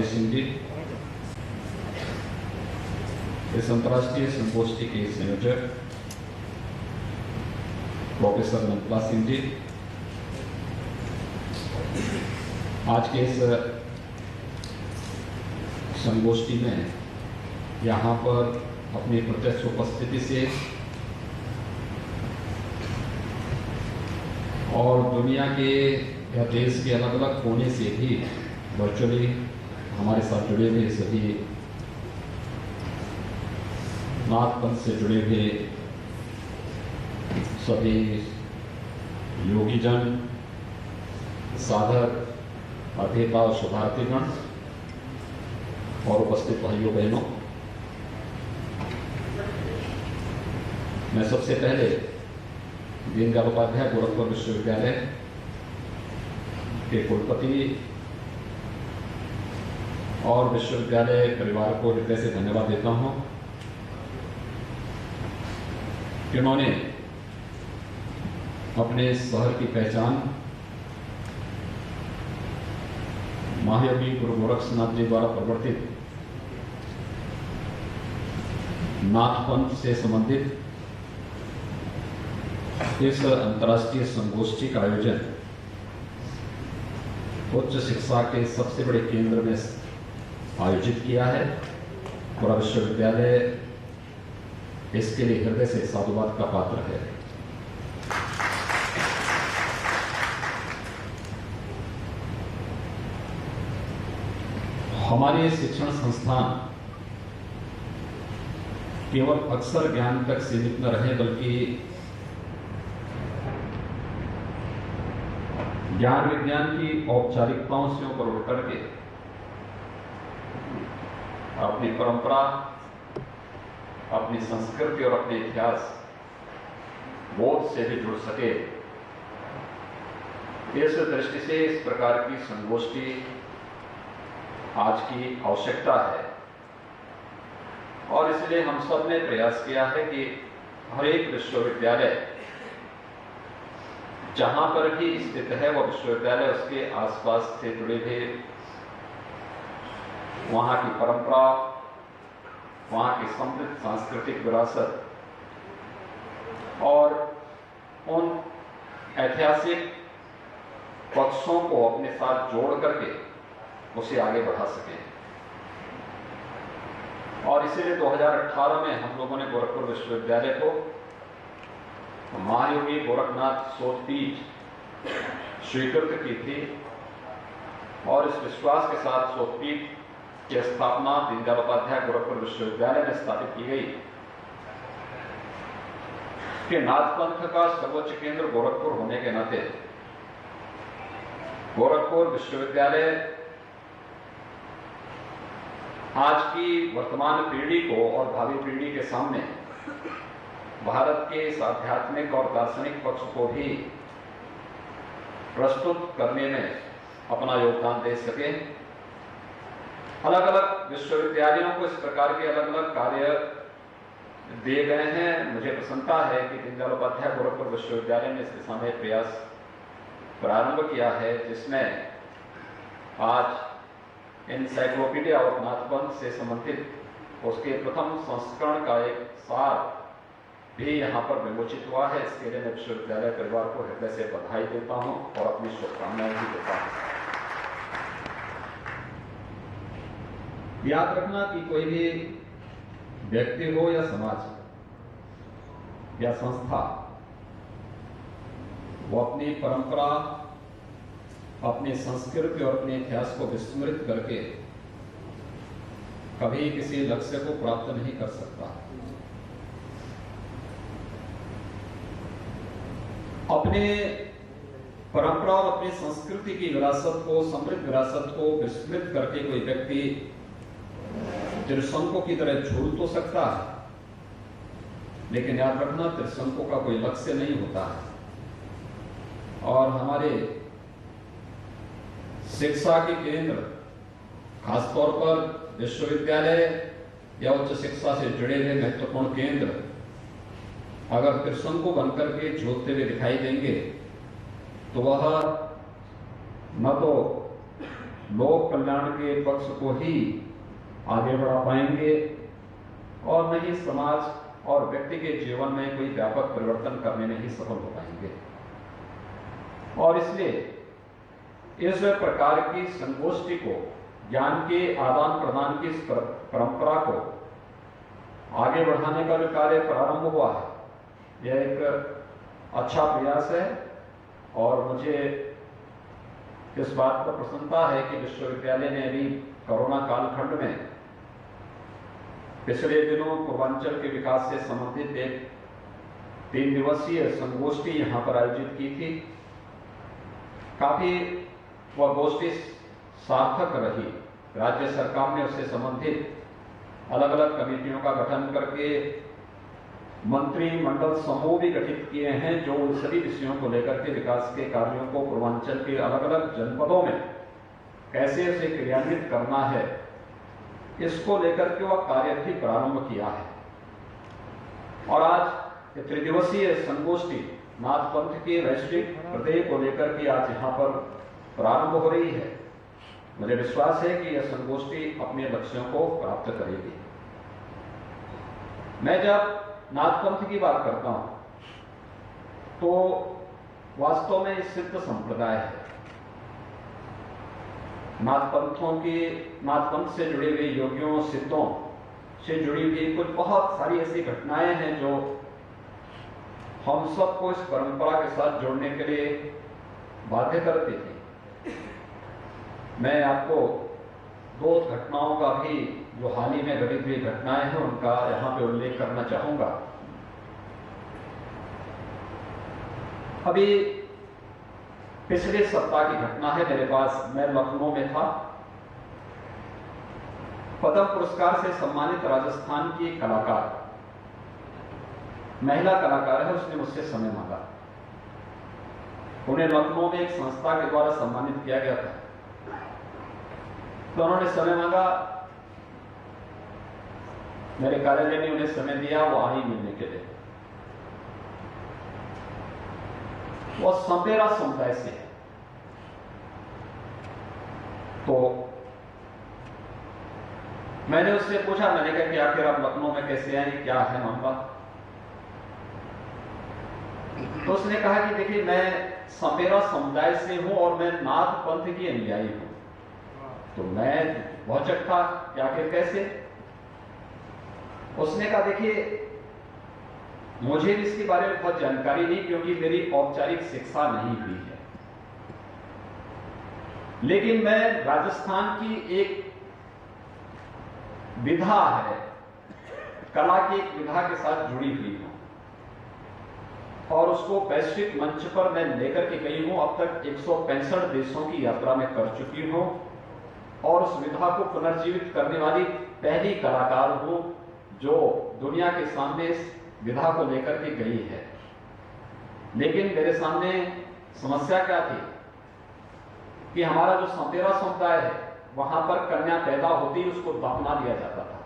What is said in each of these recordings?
सतीश सिंह जी, इस अंतर्राष्ट्रीय संगोष्ठी के संयोजक प्रोफेसर नंदलाल सिंह जी, आज के इस संगोष्ठी में यहाँ पर अपनी प्रत्यक्ष उपस्थिति से और दुनिया के या देश के अलग अलग कोने से भी वर्चुअली हमारे साथ जुड़े हुए सभी नाथ पंथ से जुड़े हुए सभी योगीजन, साधक, अध्येता और शोधार्थीगण और उपस्थित भाइयों बहनों, मैं सबसे पहले दीनदयाल उपाध्याय गोरखपुर विश्वविद्यालय के कुलपति और विश्वविद्यालय परिवार को हृदय से धन्यवाद देता हूं कि उन्होंने अपने शहर की पहचान महायोगी गुरु गोरक्षनाथ जी द्वारा प्रवर्तित नाथ पंथ से संबंधित इस अंतर्राष्ट्रीय संगोष्ठी का आयोजन उच्च शिक्षा के सबसे बड़े केंद्र में आयोजित किया है। पूरा विश्वविद्यालय इसके लिए हृदय से साधुवाद का पात्र है। हमारे शिक्षण संस्थान केवल अक्षर ज्ञान तक सीमित न रहे, बल्कि ज्ञान विज्ञान की औपचारिकताओं से ऊपर उठ करके अपनी परंपरा, अपनी संस्कृति और अपने इतिहास बोध से भी जुड़ सके, इस दृष्टि से इस प्रकार की संगोष्ठी आज की आवश्यकता है। और इसलिए हम सब ने प्रयास किया है कि हर एक विश्वविद्यालय जहां पर भी स्थित है वह विश्वविद्यालय उसके आसपास से जुड़े हुए वहां की परंपरा, वहां की समृद्ध सांस्कृतिक विरासत और उन ऐतिहासिक पक्षों को अपने साथ जोड़ करके उसे आगे बढ़ा सके। और इसीलिए 2018 में हम लोगों ने गोरखपुर विश्वविद्यालय को महायोगी गोरखनाथ शोधपीठ स्वीकृत की थी और इस विश्वास के साथ शोधपीठ की स्थापना दीनदयाल उपाध्याय गोरखपुर विश्वविद्यालय में स्थापित की गई कि नाथ पंथ का सर्वोच्च केंद्र गोरखपुर होने के नाते गोरखपुर विश्वविद्यालय आज की वर्तमान पीढ़ी को और भावी पीढ़ी के सामने भारत के इस आध्यात्मिक और दार्शनिक पक्ष को भी प्रस्तुत करने में अपना योगदान दे सके। अलग अलग विश्वविद्यालयों को इस प्रकार के अलग अलग कार्य दिए गए हैं। मुझे प्रसन्नता है कि दीनदयाल उपाध्याय गोरखपुर विश्वविद्यालय ने इस दिशा में प्रयास प्रारंभ किया है, जिसमें आज एनसाइक्लोपीडिया ऑफ नाथ पंथ से संबंधित उसके प्रथम संस्करण का एक सार भी यहाँ पर विमोचित हुआ है। इसके लिए मैं विश्वविद्यालय परिवार को हृदय से बधाई देता हूँ और अपनी शुभकामनाएं भी देता हूँ। याद रखना कि कोई भी व्यक्ति हो या समाज या संस्था, वो अपनी परंपरा, अपनी संस्कृति और अपने इतिहास को विस्मृत करके कभी किसी लक्ष्य को प्राप्त नहीं कर सकता। अपने परंपरा और अपनी संस्कृति की विरासत को, समृद्ध विरासत को विस्मृत करके कोई व्यक्ति त्रिशंकों की तरह झूल तो सकता है, लेकिन याद रखना त्रिशंकों का कोई लक्ष्य नहीं होता है। और हमारे शिक्षा के केंद्र, खासतौर पर विश्वविद्यालय या उच्च शिक्षा से जुड़े हुए महत्वपूर्ण केंद्र अगर त्रिशंकु बनकर के झूलते हुए दिखाई देंगे तो वह न तो लोक कल्याण के पक्ष को ही आगे बढ़ा पाएंगे और न ही समाज और व्यक्ति के जीवन में कोई व्यापक परिवर्तन करने में ही सफल हो पाएंगे। और इसलिए इस प्रकार की संगोष्ठी को, ज्ञान के आदान प्रदान की इस परंपरा को आगे बढ़ाने का जो कार्य प्रारंभ हुआ है, यह एक अच्छा प्रयास है और मुझे इस बात पर प्रसन्नता है कि विश्वविद्यालय ने अभी कोरोना कालखंड में पिछले दिनों पूर्वांचल के विकास से संबंधित एक 3 दिवसीय संगोष्ठी यहां पर आयोजित की थी। काफी वह गोष्ठी सार्थक रही। राज्य सरकार ने उससे संबंधित अलग अलग कमेटियों का गठन करके मंत्रिमंडल समूह भी गठित किए हैं जो उन सभी विषयों को लेकर के विकास के कार्यों को पूर्वांचल के अलग अलग जनपदों में कैसे उसे क्रियान्वित करना है, इसको लेकर के वह कार्य भी प्रारंभ किया है। और आज 3 दिवसीय संगोष्ठी नाथ पंथ के वैश्विक प्रत्यय को लेकर के आज यहाँ पर प्रारंभ हो रही है। मुझे विश्वास है कि यह संगोष्ठी अपने लक्ष्यों को प्राप्त करेगी। मैं जब नाथ पंथ की बात करता हूं तो वास्तव में सिद्ध संप्रदाय है। नाथ पंथ से जुड़े हुए योगियों, सिद्धों से जुड़ी हुई कुछ बहुत सारी ऐसी घटनाएं हैं जो हम सबको इस परंपरा के साथ जोड़ने के लिए बाध्य करती थी। मैं आपको 2 घटनाओं का भी, जो हाल ही में घटित हुई घटनाएं हैं, उनका यहां पे उल्लेख करना चाहूंगा। अभी पिछले सप्ताह की घटना है मेरे पास। मैं लखनऊ में था। पद्म पुरस्कार से सम्मानित राजस्थान की कलाकार, महिला कलाकार है, उसने मुझसे समय मांगा। उन्हें लखनऊ में एक संस्था के द्वारा सम्मानित किया गया था, तो उन्होंने समय मांगा। मेरे कार्यालय ने उन्हें समय दिया, वो आई मिलने के लिए। वो संपेरा समुदाय से है। तो मैंने उससे पूछा, मैंने कहा कि आखिर आप लखनऊ में कैसे आए, क्या है मामला? तो उसने कहा कि देखिए, मैं संपेरा समुदाय से हूं और मैं नाथ पंथ की अनुयायी हूं। तो मैं बहुत चक्का कि आखिर कैसे? उसने कहा देखिए, मुझे भी इसके बारे में बहुत जानकारी नहीं, क्योंकि मेरी औपचारिक शिक्षा नहीं हुई है, लेकिन मैं राजस्थान की एक विधा है, कला की एक विधा के साथ जुड़ी हुई हूं और उसको वैश्विक मंच पर मैं लेकर के गई हूं। अब तक 165 देशों की यात्रा में कर चुकी हूं और उस विधा को पुनर्जीवित करने वाली पहली कलाकार हूं जो दुनिया के सामने इस विधा को लेकर के गई है। लेकिन मेरे सामने समस्या क्या थी कि हमारा जो संपेरा समुदाय है, वहां पर कन्या पैदा होती उसको दफना दिया जाता था।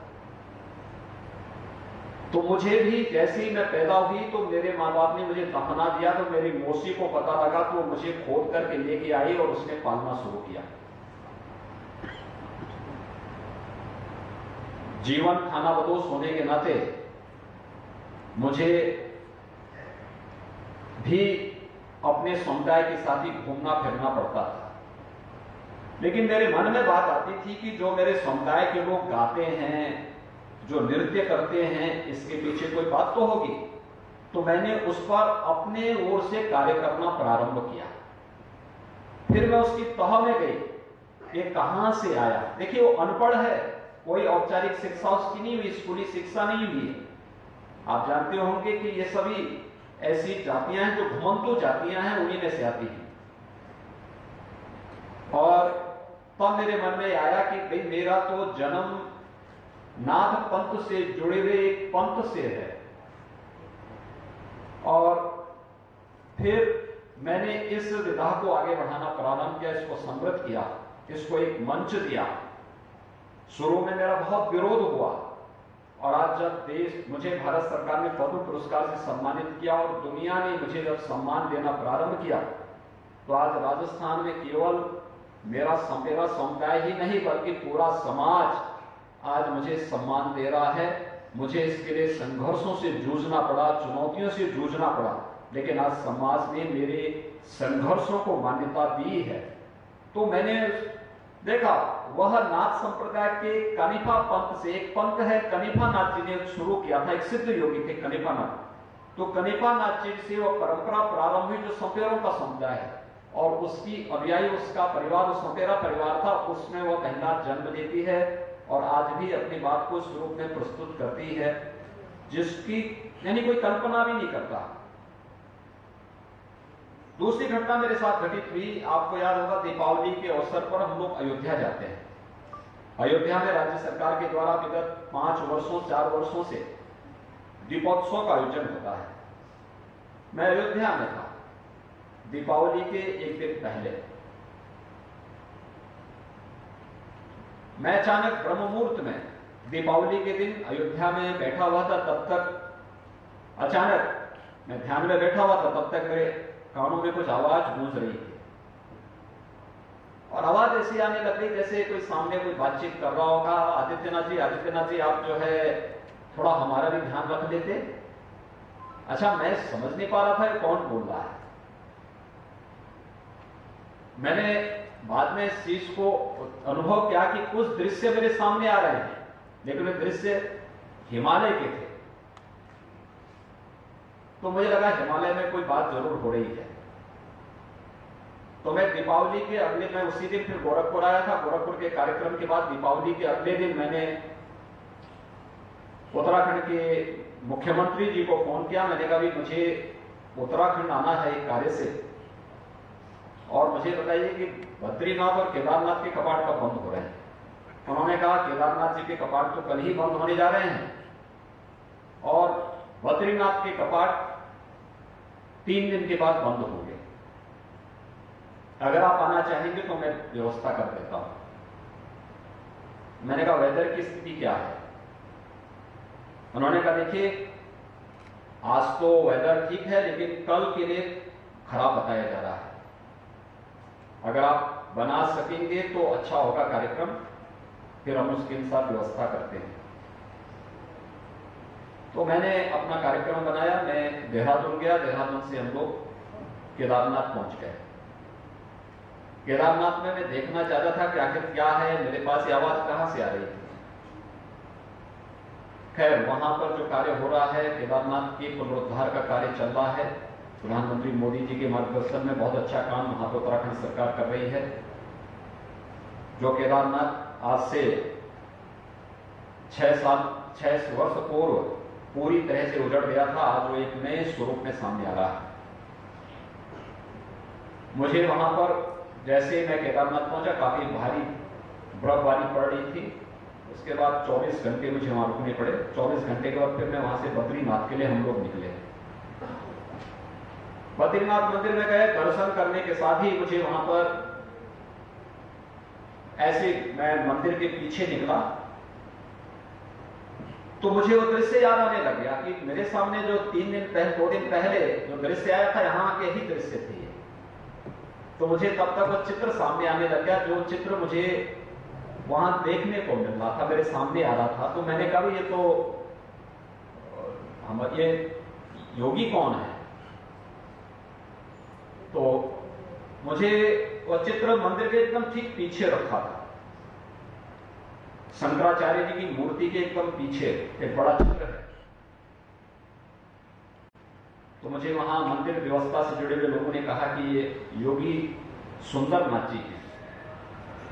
तो मुझे भी जैसे ही मैं पैदा हुई तो मेरे माँ बाप ने मुझे दफना दिया। तो मेरी मौसी को पता लगा तो मुझे खोद करके लेके आई और उसने पालना शुरू किया। जीवन खाना बदोश होने के नाते मुझे भी अपने समुदाय के साथ ही घूमना फिरना पड़ता था। लेकिन मेरे मन में बात आती थी कि जो मेरे समुदाय के लोग गाते हैं, जो नृत्य करते हैं, इसके पीछे कोई बात तो होगी। तो मैंने उस पर अपने ओर से कार्य करना प्रारंभ किया। फिर मैं उसकी तह में गई, ये कहां से आया। देखिए, वो अनपढ़ है, कोई औपचारिक शिक्षा उसकी नहीं हुई, स्कूली शिक्षा नहीं हुई है। आप जानते होंगे कि ये सभी ऐसी जातियां हैं जो घुमंतु जातियां हैं, उन्हीं में से आती हैं। और तब मेरे मन में आया कि भाई, मेरा तो जन्म नाथ पंथ से जुड़े हुए एक पंथ से है। और फिर मैंने इस विधा को आगे बढ़ाना प्रारंभ किया, इसको समृद्ध किया, इसको एक मंच दिया। शुरू में मेरा बहुत विरोध हुआ और आज जब देश मुझे भारत सरकार ने पद्म पुरस्कार से सम्मानित किया और दुनिया ने मुझे जब सम्मान देना प्रारंभ किया, तो आज राजस्थान में केवल मेरा समुदाय ही नहीं बल्कि पूरा समाज आज मुझे सम्मान दे रहा है। मुझे इसके लिए संघर्षों से जूझना पड़ा, चुनौतियों से जूझना पड़ा, लेकिन आज समाज ने मेरे संघर्षों को मान्यता दी है। तो मैंने देखा वह नाथ संप्रदाय के कनिफा पंथ से, एक पंथ है कनिफा नाथ जी ने शुरू किया था, एक सिद्ध योगी थे कनिफा नाथ। तो कनिफा नाथ जी से वह परंपरा प्रारंभ हुई जो सपेरों का समुदाय है, और उसकी अनुयायी उसका परिवार, उस सपेरा परिवार था, उसमें वह पहला जन्म लेती है और आज भी अपनी बात को इस रूप में प्रस्तुत करती है जिसकी यानी कोई कल्पना भी नहीं करता। दूसरी घटना मेरे साथ घटित हुई, आपको याद होगा दीपावली के अवसर पर हम लोग अयोध्या जाते हैं। अयोध्या में राज्य सरकार के द्वारा विगत 4 वर्षों से दीपोत्सव का आयोजन होता है। मैं अयोध्या में था दीपावली के एक दिन पहले। मैं अचानक ब्रह्म मुहूर्त में दीपावली के दिन अयोध्या में बैठा हुआ था, तब तक अचानक मैं ध्यान में बैठा हुआ था, तब तक मेरे कानों में कुछ आवाज गूंज रही थी और आवाज ऐसी आने लग गई जैसे कोई सामने कोई बातचीत कर रहा होगा, आदित्यनाथ जी आप जो है थोड़ा हमारा भी ध्यान रख लेते। अच्छा, मैं समझ नहीं पा रहा था कौन बोल रहा है। मैंने बाद में इस चीज को अनुभव किया कि कुछ दृश्य मेरे सामने आ रहे हैं, लेकिन वे दृश्य हिमालय के थे। तो मुझे लगा हिमालय में कोई बात जरूर हो रही है। तो मैं दीपावली के अगले, मैं उसी दिन फिर गोरखपुर आया था। गोरखपुर के कार्यक्रम के बाद दीपावली के अगले दिन मैंने उत्तराखंड के मुख्यमंत्री जी को फोन किया। मैंने कहा भी मुझे उत्तराखंड आना है एक कार्य से, और मुझे बताइए कि बद्रीनाथ और केदारनाथ के कपाट कब बंद हो रहे हैं। उन्होंने कहा केदारनाथ जी के कपाट तो कल ही बंद होने जा रहे हैं और बद्रीनाथ के कपाट 3 दिन के बाद बंद होंगे। अगर आप आना चाहेंगे तो मैं व्यवस्था कर देता हूं। मैंने कहा वेदर की स्थिति क्या है? उन्होंने कहा देखिए आज तो वेदर ठीक है, लेकिन कल के लिए खराब बताया जा रहा है। अगर आप बना सकेंगे तो अच्छा होगा कार्यक्रम, फिर हम उसके अनुसार व्यवस्था करते हैं। तो मैंने अपना कार्यक्रम बनाया, मैं देहरादून गया, देहरादून से हम लोग केदारनाथ पहुंच गए। केदारनाथ में मैं देखना चाहता था कि आखिर क्या है, मेरे पास ये आवाज कहां से आ रही थी। खैर वहां पर जो कार्य हो रहा है, केदारनाथ के पुनरुद्धार का कार्य चल रहा है। प्रधानमंत्री मोदी जी के मार्गदर्शन में बहुत अच्छा काम वहां पर उत्तराखंड सरकार कर रही है। जो केदारनाथ आज से 6 वर्ष पूर्व पूरी तरह से उजड़ गया था, आज वो एक नए स्वरूप में सामने आ रहा है। मुझे वहां पर जैसे मैं केदारनाथ पहुंचा, काफी भारी बर्फबारी पड़ रही थी। उसके बाद 24 घंटे मुझे वहां रुकने पड़े। 24 घंटे के बाद फिर मैं वहां से बद्रीनाथ के लिए हम लोग निकले। बद्रीनाथ मंदिर में गए, दर्शन करने के साथ ही मुझे वहां पर ऐसे मैं मंदिर के पीछे निकला तो मुझे वो दृश्य याद आने लग गया कि मेरे सामने जो 2 दिन पहले जो दृश्य आया था, यहाँ के ही दृश्य थे। तो मुझे तब तक वो चित्र सामने आने लग गया, जो चित्र मुझे वहां देखने को मिल रहा था, मेरे सामने आ रहा था। तो मैंने कहा ये तो हम ये योगी कौन है? तो मुझे वो चित्र मंदिर के एकदम ठीक पीछे रखा था। शंकराचार्य जी की मूर्ति के एकदम पीछे एक बड़ा चित्र है। तो मुझे वहां मंदिर व्यवस्था से जुड़े हुए लोगों ने कहा कि ये योगी सुंदरनाथ जी हैं।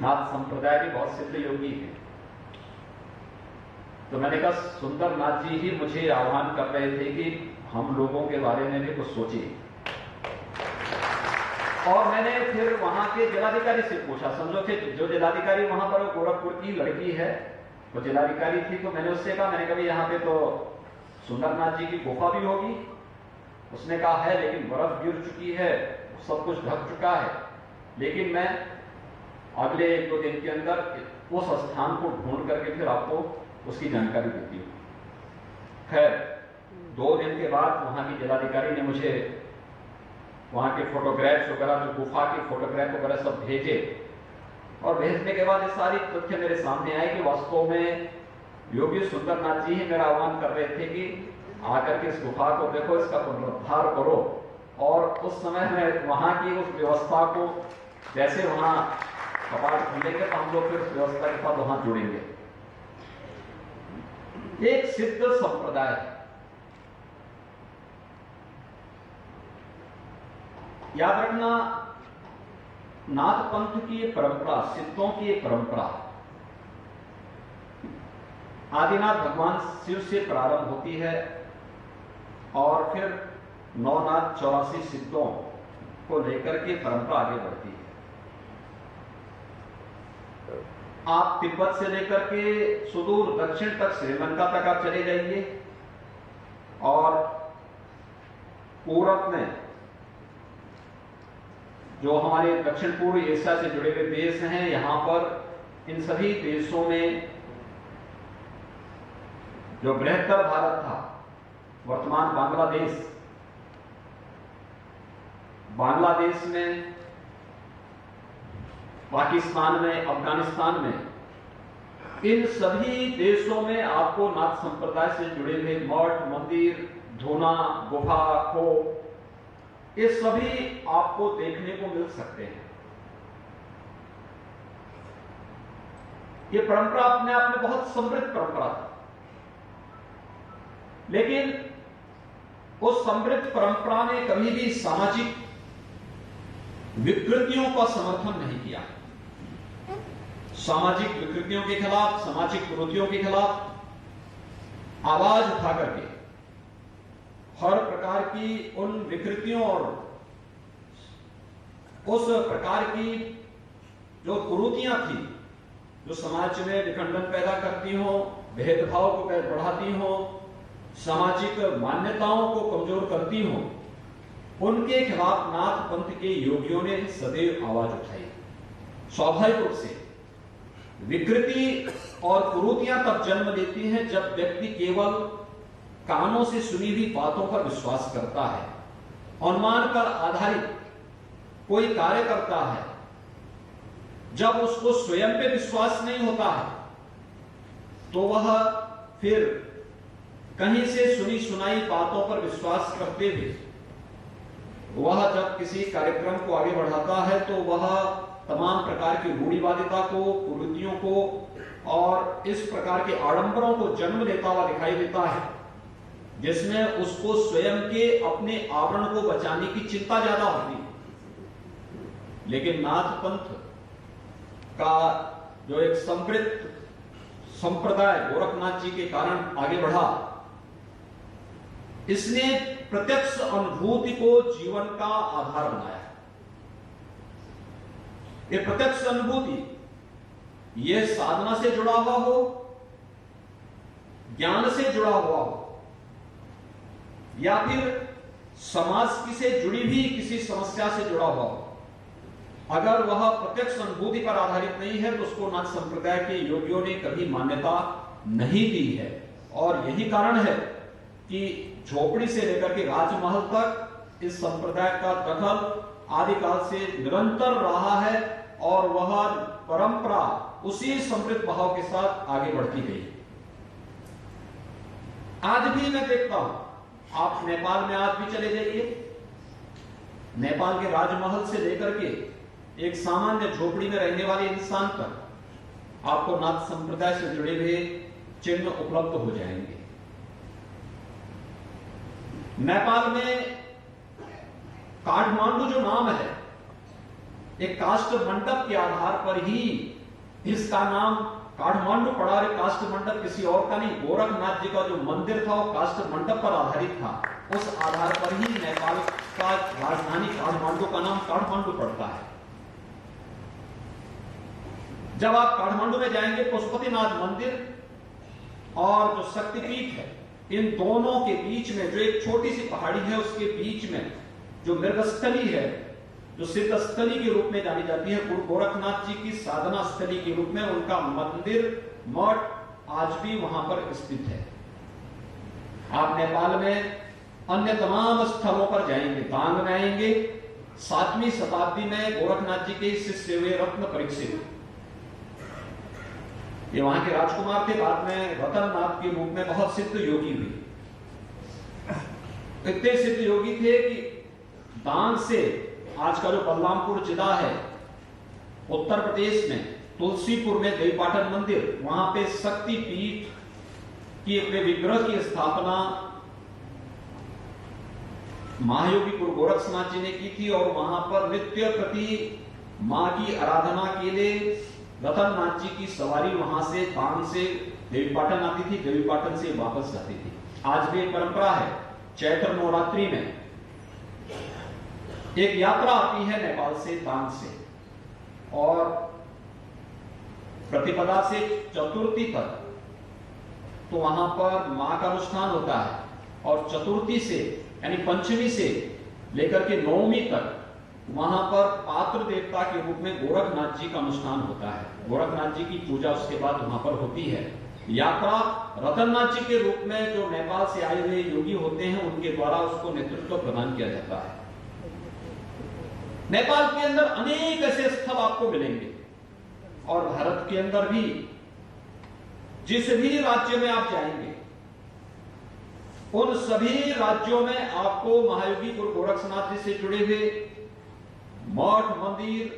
नाथ संप्रदाय के बहुत सिद्ध योगी हैं। तो मैंने कहा सुंदरनाथ जी ही मुझे आह्वान कर रहे थे कि हम लोगों के बारे में भी कुछ सोचिए। और मैंने फिर वहां के जिलाधिकारी से पूछा, समझो कि जो जिलाधिकारी वहां पर गोरखपुर की लड़की है, वो जिलाधिकारी थी। तो मैंने उससे कहा, मैंने कहा यहाँ पे तो सुंदरनाथ जी की गुफा भी होगी। उसने कहा है, लेकिन बर्फ गिर चुकी है, सब कुछ ढक चुका है। लेकिन मैं अगले 1-2 दिन के अंदर उस स्थान को ढूंढ करके फिर आपको उसकी जानकारी देती हूँ। खैर 2 दिन के बाद वहां की जिलाधिकारी ने मुझे वहां के फोटोग्राफ्स वगैरह, जो गुफा के फोटोग्राफ वगैरह सब भेजे। और भेजने के बाद ये सारी तथ्य मेरे सामने आए कि वास्तव में योगी सुंदरनाथ जी ही मेरा आह्वान कर रहे थे कि आकर के इस गुफा को देखो, इसका पुनरुद्धार करो। और उस समय में वहां की उस व्यवस्था को, जैसे वहां कपाट खुलेंगे तो हम लोग फिर उस व्यवस्था के साथ वहां जुड़ेंगे। एक सिद्ध संप्रदाय, याद रखना, नाथ पंथ की परंपरा, सिद्धों की परंपरा आदिनाथ भगवान शिव से प्रारंभ होती है और फिर नौनाथ 84 सिद्धों को लेकर के परंपरा आगे बढ़ती है। आप तिब्बत से लेकर के सुदूर दक्षिण तक श्रीलंका तक आप चले जाइए और पूरब में जो हमारे दक्षिण पूर्व एशिया से जुड़े हुए देश हैं, यहां पर इन सभी देशों में जो बृहत्तर भारत था, वर्तमान बांग्लादेश में, पाकिस्तान में, अफगानिस्तान में, इन सभी देशों में आपको नाथ संप्रदाय से जुड़े हुए मठ, मंदिर, धूना, गुफा, खो, ये सभी आपको देखने को मिल सकते हैं। ये परंपरा अपने आप में बहुत समृद्ध परंपरा थी, लेकिन उस समृद्ध परंपरा ने कभी भी सामाजिक विकृतियों का समर्थन नहीं किया। सामाजिक विकृतियों के खिलाफ, सामाजिक कुरीतियों के खिलाफ आवाज उठा करके हर प्रकार की उन विकृतियों और उस प्रकार की जो कुरीतियां थी, जो समाज में विखंडन पैदा करती हो, भेदभाव को बढ़ाती हो, सामाजिक मान्यताओं को कमजोर करती हो, उनके खिलाफ नाथ पंथ के योगियों ने सदैव आवाज उठाई। स्वाभाविक रूप से विकृति और कुरीतियां तब जन्म लेती हैं जब व्यक्ति केवल कानों से सुनी हुई बातों पर विश्वास करता है, अनुमान पर आधारित कोई कार्य करता है। जब उसको स्वयं पे विश्वास नहीं होता है तो वह फिर कहीं से सुनी सुनाई बातों पर विश्वास करते हुए वह जब किसी कार्यक्रम को आगे बढ़ाता है तो वह तमाम प्रकार की रूढ़िवादिता को, कुरीतियों को और इस प्रकार के आडंबरों को जन्म लेता हुआ दिखाई देता है, जिसमें उसको स्वयं के अपने आवरण को बचाने की चिंता ज्यादा होती है। लेकिन नाथ पंथ का जो एक समृद्ध संप्रदाय गोरखनाथ जी के कारण आगे बढ़ा, इसने प्रत्यक्ष अनुभूति को जीवन का आधार बनाया। ये प्रत्यक्ष अनुभूति यह साधना से जुड़ा हुआ हो, ज्ञान से जुड़ा हुआ हो, या फिर समाज की से जुड़ी हुई किसी समस्या से जुड़ा हुआ हो, अगर वह प्रत्यक्ष अनुभूति पर आधारित नहीं है तो उसको नाथ संप्रदाय के योगियों ने कभी मान्यता नहीं दी है। और यही कारण है कि झोपड़ी से लेकर के राजमहल तक इस संप्रदाय का दखल आदिकाल से निरंतर रहा है और वह परंपरा उसी समृद्ध भाव के साथ आगे बढ़ती गई। आज भी मैं देखता हूं, आप नेपाल में आज भी चले जाइए, नेपाल के राजमहल से लेकर के एक सामान्य झोपड़ी में रहने वाले इंसान तक आपको नाथ संप्रदाय से जुड़े हुए चिन्ह उपलब्ध हो जाएंगे। नेपाल में काठमांडू जो नाम है, एक काष्ठ मंडप के आधार पर ही इसका नाम काठमांडू पड़ा। काष्ठ मंडप किसी और का नहीं, गोरखनाथ जी का जो मंदिर था वो काष्ठ मंडप पर आधारित था। उस आधार पर ही नेपाल का राजधानी काठमांडू का नाम काठमांडू पड़ता है। जब आप काठमांडू में जाएंगे, पशुपतिनाथ मंदिर और जो शक्तिपीठ है, इन दोनों के बीच में जो एक छोटी सी पहाड़ी है, उसके बीच में जो मृगस्थली है, जो सिद्ध स्थली के रूप में जानी जाती है, गोरखनाथ जी की साधना स्थली के रूप में उनका मंदिर, मठ आज भी वहां पर स्थित है। आप नेपाल में अन्य तमाम स्थलों पर जाएंगे, दांग में आएंगे, 7वीं शताब्दी में गोरखनाथ जी के शिष्य हुए रत्न परीक्षित, ये वहां के राजकुमार थे, बाद में रतननाथ के रूप में बहुत सिद्ध योगी हुए। इतने सिद्ध योगी थे कि दान से आज का जो बलरामपुर जिला है उत्तर प्रदेश में, तुलसीपुर में देवीपाटन मंदिर, वहां पे शक्ति पीठ की अपने विग्रह की स्थापना महायोगी गुरु गोरक्षनाथ जी ने की थी और वहां पर नित्य प्रति मां की आराधना के लिए रतननाथ जी की सवारी वहां से दान से देवीपाटन आती थी, देवीपाटन से वापस जाती थी। आज भी एक परंपरा है, चैत्र नवरात्रि में एक यात्रा आती है नेपाल से दान से, और प्रतिपदा से चतुर्थी तक तो वहां पर मां का अनुष्ठान होता है, और चतुर्थी से यानी पंचमी से लेकर के नवमी तक वहां पर पात्र देवता के रूप में गोरखनाथ जी का अनुष्ठान होता है। गोरखनाथ जी की पूजा उसके बाद वहां पर होती है। यात्रा रतननाथ जी के रूप में जो नेपाल से आए हुए योगी होते हैं उनके द्वारा उसको नेतृत्व प्रदान किया जाता है। नेपाल के अंदर अनेक ऐसे स्थल आपको मिलेंगे, और भारत के अंदर भी जिस भी राज्य में आप जाएंगे उन सभी राज्यों में आपको महायोगी गुरु गोरक्षनाथ जी से जुड़े हुए मठ, मंदिर,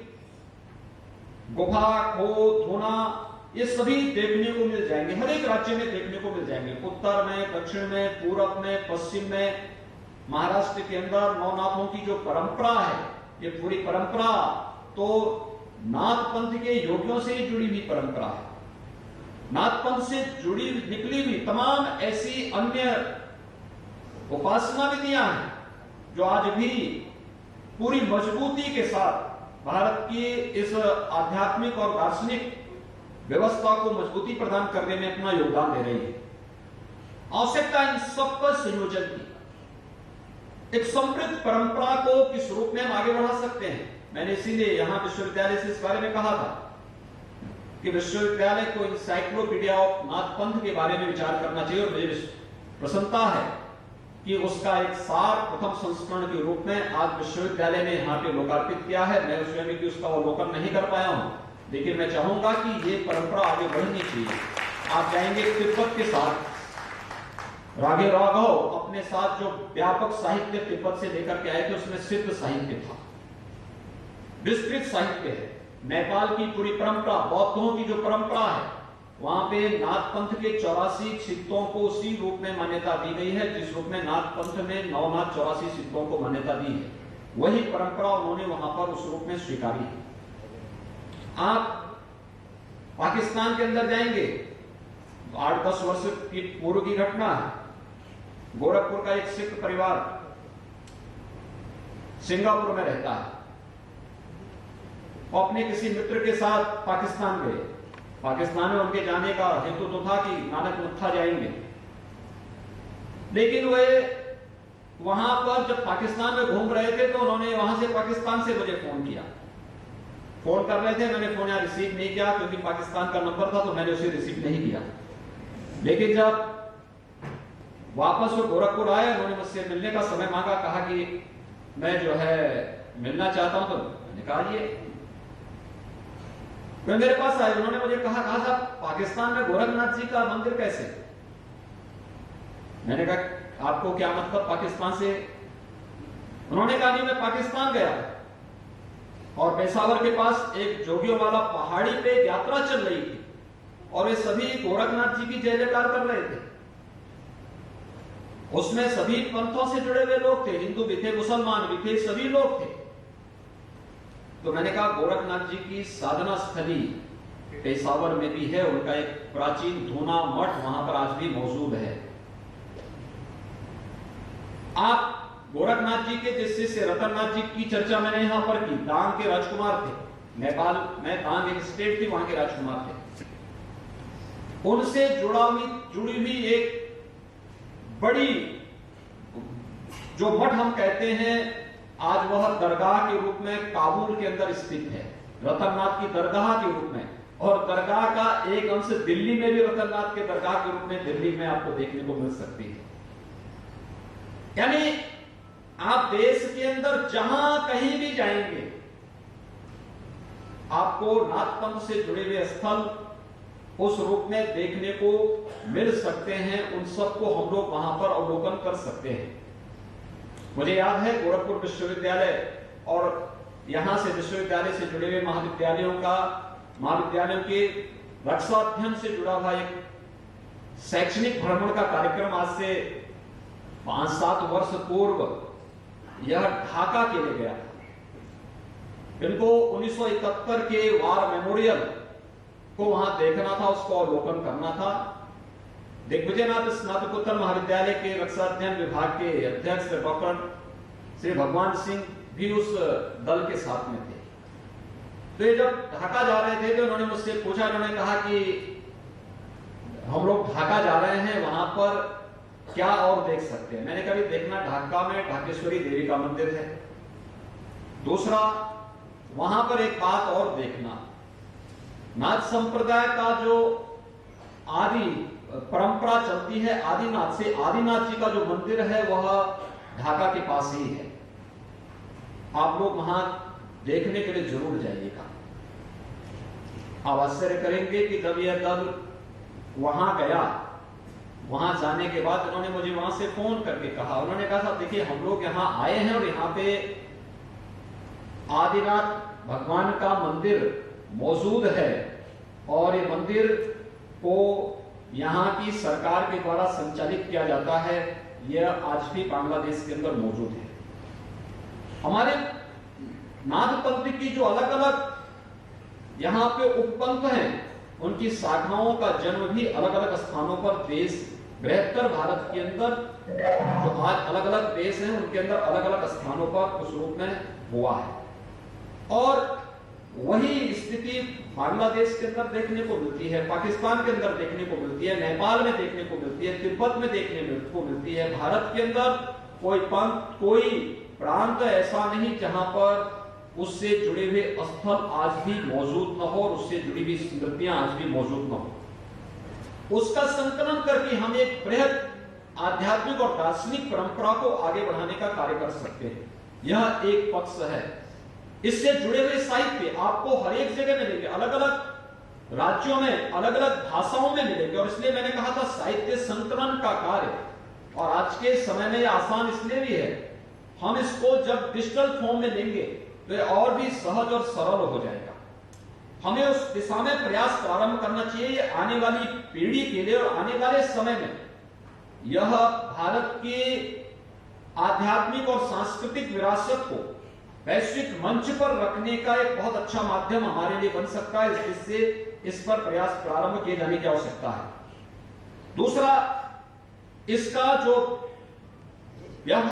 गुफा, खोह, धोना, ये सभी देखने को मिल जाएंगे। हर एक राज्य में देखने को मिल जाएंगे। उत्तर में, दक्षिण में, पूरब में, पश्चिम में, महाराष्ट्र के अंदर नवनाथों की जो परंपरा है, ये पूरी परंपरा तो नाथ पंथ के योगियों से ही जुड़ी हुई परंपरा है। नाथ पंथ से जुड़ी निकली हुई तमाम ऐसी अन्य उपासना विधियां हैं जो आज भी पूरी मजबूती के साथ भारत की इस आध्यात्मिक और दार्शनिक व्यवस्था को मजबूती प्रदान करने में अपना योगदान दे रही है। आवश्यकता इन सबका संयोजन की, एक समृद्ध परंपरा को किस रूप में हम आगे बढ़ा सकते हैं। मैंने इसीलिए यहां विश्वविद्यालय से इस बारे में कहा था कि विश्वविद्यालय को इंसाइक्लोपीडिया ऑफ नाथ पंथ के बारे में विचार करना चाहिए, और मुझे प्रसन्नता है कि उसका एक सार प्रथम संस्करण के रूप में आज विश्वविद्यालय ने यहाँ पे लोकार्पित किया है। मैं स्वयं की उसका अवलोकन नहीं कर पाया हूँ, लेकिन मैं चाहूंगा कि ये परंपरा आगे बढ़नी चाहिए। आप जाएंगे तिब्बत के साथ, राघव राघव अपने साथ जो व्यापक साहित्य तिब्बत से लेकर के आए थे उसमें सिद्ध साहित्य था, विस्तृत साहित्य है। नेपाल की पूरी परंपरा, बौद्धों की जो परंपरा है, वहां पे नाथ पंथ के 84 सिद्धों को उसी रूप में मान्यता दी गई है जिस रूप में नाथ पंथ में नवनाथ 84 सिद्धों को मान्यता दी है। वही परंपरा उन्होंने वहां पर उस रूप में स्वीकारी है। आप पाकिस्तान के अंदर जाएंगे, 8-10 वर्ष की पूर्व की घटना है। गोरखपुर का एक सिख परिवार सिंगापुर में रहता है, वो अपने किसी मित्र के साथ पाकिस्तान गए। पाकिस्तान में उनके जाने का हेतु तो था कि नानक मत्था जाएंगे, लेकिन वे वहां पर जब पाकिस्तान में घूम रहे थे तो उन्होंने वहां से पाकिस्तान से मुझे फोन किया। फोन कर रहे थे, मैंने फोन यहाँ रिसीव नहीं किया क्योंकि पाकिस्तान का नंबर था, तो मैंने उसे रिसीव नहीं किया। लेकिन जब वापस वो गोरखपुर आए, उन्होंने मुझसे मिलने का समय मांगा, कहा कि मैं जो है मिलना चाहता हूं। तो मैंने कहा ये वे मेरे पास आए, उन्होंने मुझे कहा साहब पाकिस्तान में गोरखनाथ जी का मंदिर कैसे? मैंने कहा आपको क्या मतलब पाकिस्तान से? उन्होंने कहा नहीं, मैं पाकिस्तान गया और पेशावर के पास एक जोगियों वाला पहाड़ी पे यात्रा चल रही थी और वे सभी गोरखनाथ जी की जय जयकार कर रहे थे। उसमें सभी पंथों से जुड़े हुए लोग थे, हिंदू भी थे, मुसलमान भी थे, सभी लोग थे। तो मैंने कहा गोरखनाथ जी की साधना स्थली पेशावर में भी है, उनका एक प्राचीन धूना मठ वहां पर आज भी मौजूद है। आप गोरखनाथ जी के जिस शिष्य रतननाथ जी की चर्चा मैंने यहां पर की, दांग के राजकुमार थे। नेपाल में दांग एक स्टेट थी, वहां के राजकुमार थे। उनसे जुड़ी हुई एक बड़ी जो मठ हम कहते हैं, आज वह दरगाह के रूप में काबुल के अंदर स्थित है, रतननाथ की दरगाह के रूप में। और दरगाह का एक अंश दिल्ली में भी रतननाथ के दरगाह के रूप में दिल्ली में आपको देखने को मिल सकती है। यानी आप देश के अंदर जहां कहीं भी जाएंगे, आपको नाथ पंथ से जुड़े हुए स्थल उस रूप में देखने को मिल सकते हैं, उन सबको हम लोग वहां पर अवलोकन कर सकते हैं। मुझे याद है गोरखपुर विश्वविद्यालय और यहां से विश्वविद्यालय से जुड़े हुए महाविद्यालयों के रक्षा अध्ययन से जुड़ा हुआ एक शैक्षणिक भ्रमण का कार्यक्रम आज से 5-7 वर्ष पूर्व यह ढाका के लिए गया था। इनको 1971 के वार मेमोरियल को वहां देखना था, उसको अवलोकन करना था। दिग्विजयनाथ स्नातकोत्तर महाविद्यालय के रक्षा अध्ययन विभाग के अध्यक्ष डॉक्टर श्री भगवान सिंह भी उस दल के साथ में थे। तो ये जब ढाका जा रहे थे तो उन्होंने मुझसे पूछा, उन्होंने कहा कि हम लोग ढाका जा रहे हैं, वहां पर क्या और देख सकते हैं। मैंने कभी देखना, ढाका में ढाकेश्वरी देवी का मंदिर है। दूसरा, वहां पर एक बात और देखना, नाथ संप्रदाय का जो आदि परंपरा चलती है आदिनाथ से, आदिनाथ जी का जो मंदिर है वह ढाका के पास ही है। आप लोग वहां देखने के लिए जरूर जाइएगा। आप आश्चर्य करेंगे कि जब यह दल वहां गया, वहां जाने के बाद उन्होंने मुझे वहां से फोन करके कहा, उन्होंने कहा था देखिए हम लोग यहाँ आए हैं और यहाँ पे आदिनाथ भगवान का मंदिर मौजूद है और ये मंदिर को यहाँ की सरकार के द्वारा संचालित किया जाता है। यह आज भी बांग्लादेश के अंदर मौजूद है। हमारे नाथपंथ की जो अलग अलग यहाँ पे उपपंथ हैं, उनकी शाखाओं का जन्म भी अलग अलग स्थानों पर देश, बृहत्तर भारत के अंदर जो आज अलग अलग देश हैं उनके अंदर अलग अलग स्थानों पर उस रूप में हुआ है। और वही स्थिति बांग्लादेश के अंदर देखने को मिलती है, पाकिस्तान के अंदर देखने को मिलती है, नेपाल में देखने को मिलती है, तिब्बत में देखने को मिलती है। भारत के अंदर कोई पंथ, कोई प्रांत ऐसा नहीं जहां पर उससे जुड़े हुए स्थल आज भी मौजूद न हो और उससे जुड़ी हुई स्मृतियां आज भी मौजूद न हो। उसका संकलन करके हम एक बृहद आध्यात्मिक और दार्शनिक परंपरा को आगे बढ़ाने का कार्य कर सकते हैं। यह एक पक्ष है। इससे जुड़े हुए साहित्य आपको हर एक जगह मिलेंगे, अलग अलग राज्यों में, अलग अलग भाषाओं में मिलेंगे। और इसलिए मैंने कहा था साहित्य संकलन का कार्य, और आज के समय में आसान इसलिए भी है, हम इसको जब डिजिटल फॉर्म में लेंगे तो और भी सहज और सरल हो जाएगा। हमें उस दिशा में प्रयास प्रारंभ करना चाहिए। ये आने वाली पीढ़ी के लिए और आने वाले समय में यह भारत के आध्यात्मिक और सांस्कृतिक विरासत को वैश्विक मंच पर रखने का एक बहुत अच्छा माध्यम हमारे लिए बन सकता है। इससे इस पर प्रयास प्रारंभ किए जाने की आवश्यकता है। दूसरा, इसका जो